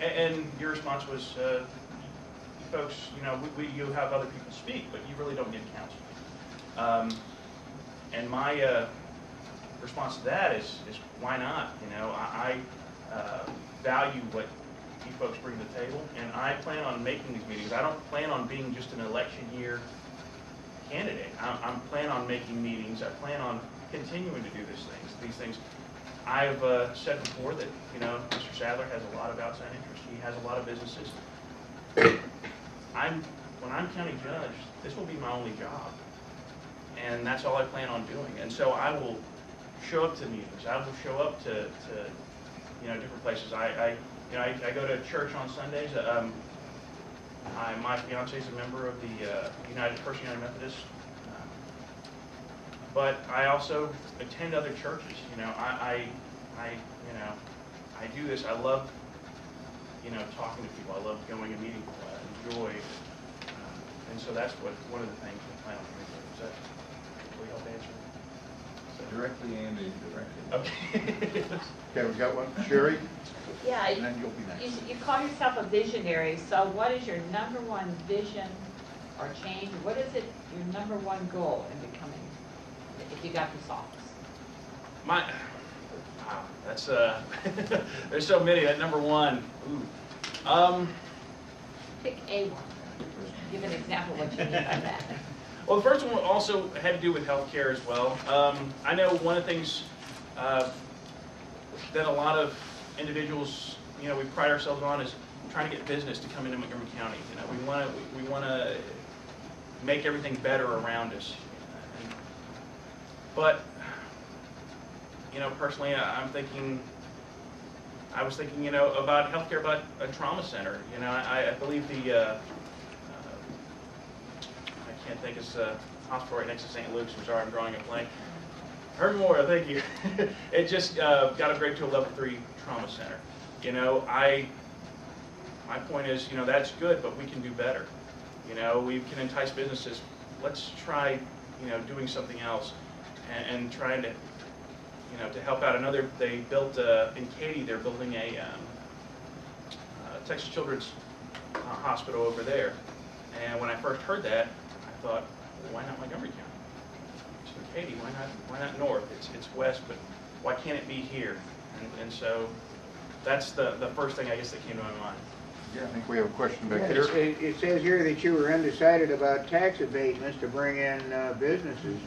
And your response was, folks, you know, you have other people speak, but you really don't get counsel. And my response to that is why not? You know, I value what you folks bring to the table, and I plan on making these meetings. I don't plan on being just an election year candidate. I'm plan on making meetings. I plan on continuing to do these things. I've said before that, you know, Mr. Sadler has a lot of outside interest. He has a lot of businesses. When I'm county judge, this will be my only job, and that's all I plan on doing. And so I will show up to meetings. I will show up to you know, different places. I go to church on Sundays. My fiance is a member of the First United Methodist, but I also attend other churches. You know, I do this. I love, you know, talking to people. I love going and meeting people. I enjoy, and so that's one of the things we plan on doing. Is that will you help answer? Directly and indirectly. Okay. Okay, we got one. Sherry? Yeah, And then you'll be next. you call yourself a visionary, so what is your #1 vision or change? What is it, your #1 goal in becoming, if you got this office? Wow, that's there's so many. That #1, ooh. Pick a one. Give an example of what you mean by that. Well, the first one also had to do with healthcare as well. I know one of the things that a lot of individuals, you know, we pride ourselves on is trying to get business to come into Montgomery County. You know, we want to make everything better around us. But you know, personally, I was thinking, you know, about healthcare, about a trauma center. You know, I believe I can't think, it's a hospital right next to St. Luke's. I'm sorry, I'm drawing a blank. Herman Memorial, thank you. It just got upgraded to a level 3 trauma center. You know, my point is, you know, that's good, but we can do better. You know, we can entice businesses. Let's try, you know, doing something else and trying to, you know, to help out. They built in Katy, they're building a Texas Children's Hospital over there. And when I first heard that, I thought, well, why not Montgomery County? So Katy, why not north? It's west, but why can't it be here? And so that's the first thing I guess that came to my mind. Yeah, I think we have a question back Yeah, here. it says here that you were undecided about tax abatements to bring in businesses.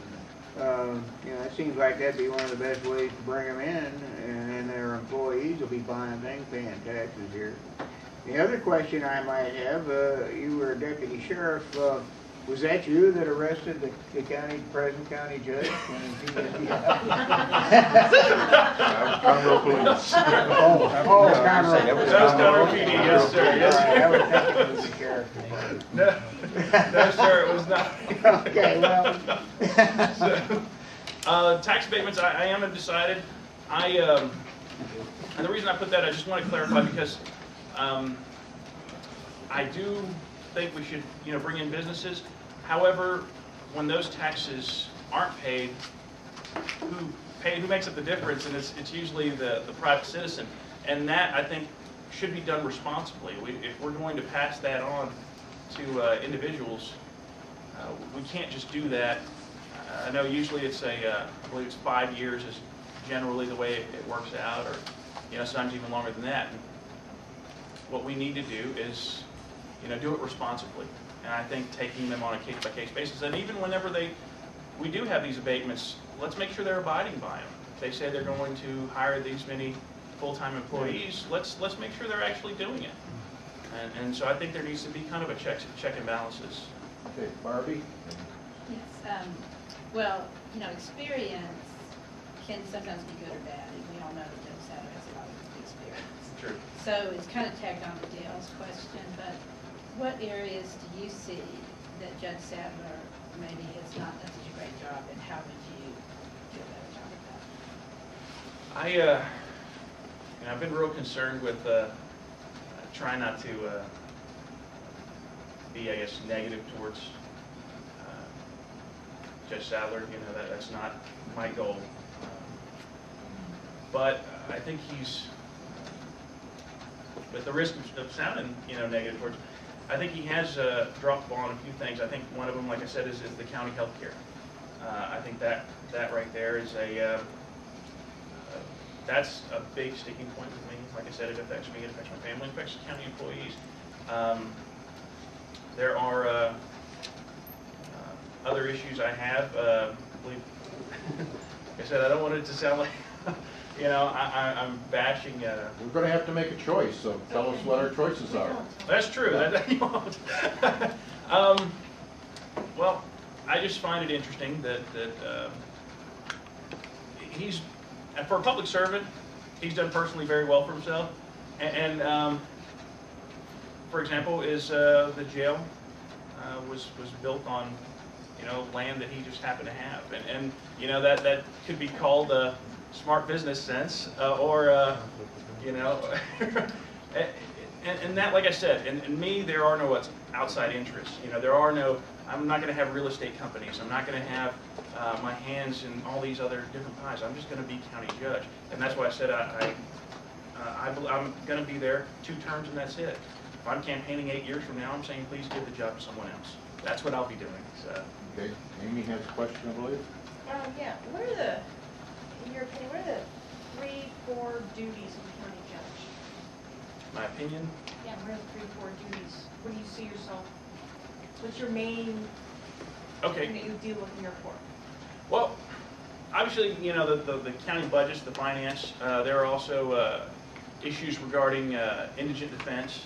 You know, it seems like that'd be one of the best ways to bring them in, and then their employees will be buying things, paying taxes here. The other question I might have, you were a deputy sheriff. Was that you that arrested the present county judge? Conroe Police. That was Conroe PD, yes, sir. Yes, sir. I was thinking it was the sheriff's department. No, sir, it was not. Okay, well. So, tax abatements, I am undecided. And the reason I put that, I just want to clarify because I do think we should, you know, bring in businesses. However, when those taxes aren't paid, who makes up the difference? And it's usually the private citizen. And that, I think, should be done responsibly. If we're going to pass that on to individuals, we can't just do that. I know usually it's I believe it's 5 years is generally the way it works out, or you know, sometimes even longer than that. And what we need to do is, you know, do it responsibly. And I think taking them on a case-by-case basis, and even whenever we do have these abatements, let's make sure they're abiding by them. If they say they're going to hire these many full-time employees, let's make sure they're actually doing it. And so I think there needs to be kind of a check and balances. Okay, Barbie? Yes, well, you know, experience can sometimes be good or bad, and we all know that Judge Sadler has a lot of experience. True. So it's kind of tagged on to Dale's question, but what areas do you see that Judge Sadler maybe has not done such a great job, and how would you do a better job of that? You know, I've been real concerned with trying not to be, I guess, negative towards Judge Sadler. You know, that's not my goal. But I think he's with the risk of sounding, negative towards, I think he has dropped the ball on a few things. I think one of them, like I said, is the county health care. I think that right there is that's a big sticking point with me. Like I said, it affects me, it affects my family, it affects the county employees. There are other issues I have. Like I said, I don't want it to sound like, I'm bashing. We're going to have to make a choice, so tell us what our choices are. That's true. That you won't. Well, I just find it interesting that he's, for a public servant, he's done personally very well for himself. And for example, is the jail was built on land that he just happened to have, and that could be called a smart business sense, or and that, like I said, in me, there are no outside interests. I'm not going to have real estate companies. I'm not going to have my hands in all these other different pies. I'm just going to be county judge, and that's why I said I'm going to be there 2 terms, and that's it. If I'm campaigning 8 years from now, I'm saying please give the job to someone else. That's what I'll be doing. So. Okay, Amy has a question, I believe. Yeah. What are the, in your opinion, what are the 3-4 duties of a county judge? My opinion? Yeah, what are the 3-4 duties? Where do you see yourself? What's your main thing that you deal with in your court? Well, obviously, the county budgets, the finance. There are also issues regarding indigent defense,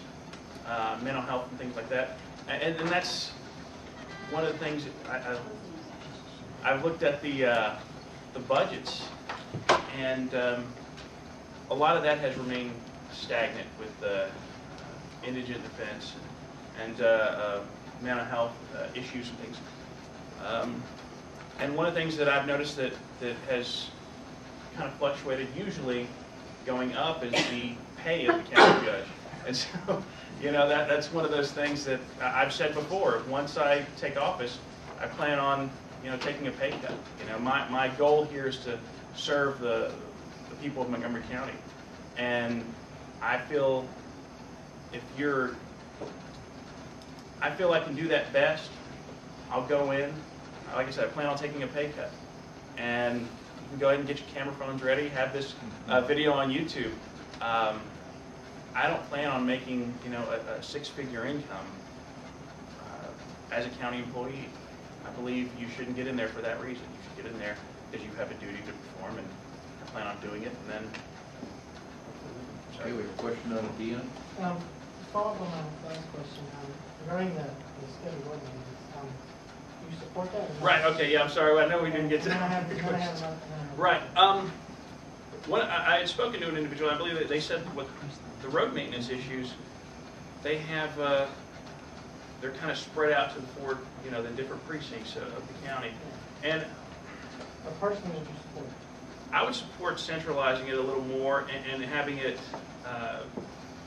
mental health, and things like that. And that's one of the things that I've looked at the budgets, and a lot of that has remained stagnant with indigent defense and mental health issues and things. And one of the things that I've noticed that has kind of fluctuated, usually going up, is the pay of the county judge. And so, that's one of those things that I've said before. Once I take office, I plan on, taking a pay cut. My goal here is to serve the people of Montgomery County. And I feel I feel I can do that best. I'll go in. Like I said, I plan on taking a pay cut. And you can go ahead and get your camera phones ready, have this video on YouTube. I don't plan on making, a 6-figure income as a county employee. I believe you shouldn't get in there for that reason. You should get in there because you have a duty to perform, and I plan on doing it. And then, okay, we have a question on the end. Follow up on my last question, regarding the scheduled board meetings, do you support that? right, okay, yeah, I'm sorry, I know we didn't get to Then I that. have Right, I had spoken to an individual, I believe that they said with the road maintenance issues, they have, they're kind of spread out to the different precincts of the county. And personally, would you support? I would support centralizing it a little more and having it,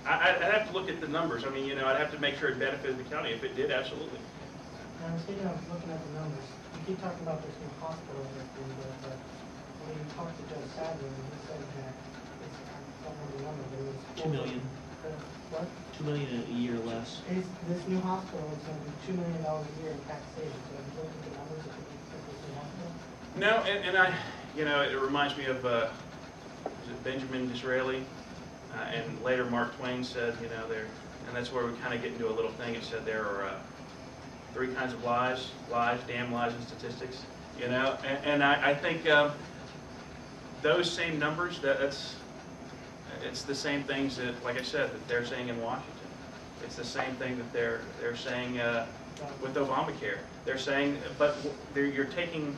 I'd have to look at the numbers. I mean, I'd have to make sure it benefited the county. If it did, absolutely. Now, speaking of looking at the numbers, you keep talking about this new hospital that's being built, but when you talked to Judge Sadler, he said that it's, I don't remember the number, but it was $2 million. What? $2 million a year less. This new hospital is going to be $2 million a year in tax savings. So have you looked at the numbers of this new hospital? No, and I, it reminds me of, was it Benjamin Disraeli? And later Mark Twain said, and that's where we kind of get into a little thing. It said there are 3 kinds of lies, damn lies, and statistics. And I think those same numbers, it's the same things that, like I said, that they're saying in Washington. It's the same thing that they're saying with Obamacare. They're saying, but you're taking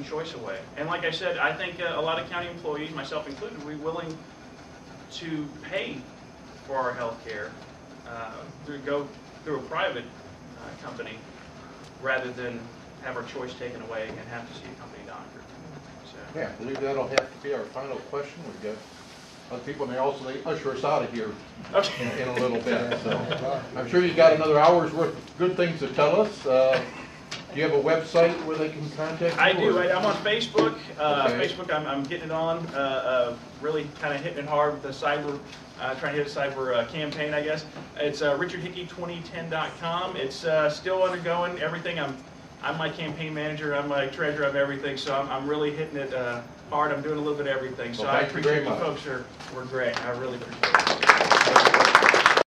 choice away. And like I said, I think a lot of county employees, myself included, would be willing to pay for our health care, go through a private company, rather than have our choice taken away and have to see a company doctor. So. Yeah, I believe that'll have to be our final question. We've got other people, and they usher us out of here in a little bit. So I'm sure you've got another hour's worth of good things to tell us. Do you have a website where they can contact you? I do. or- I'm on Facebook. Okay. Facebook, I'm getting it on. Really kind of hitting it hard with the cyber, trying to hit a cyber campaign, I guess. It's richardhickey2010.com. It's still undergoing everything. I'm my campaign manager. I'm my treasurer. I'm everything. So I'm really hitting it hard. I'm doing a little bit of everything. So Well, I thank you very appreciate you much. folks. We're great. I really appreciate it.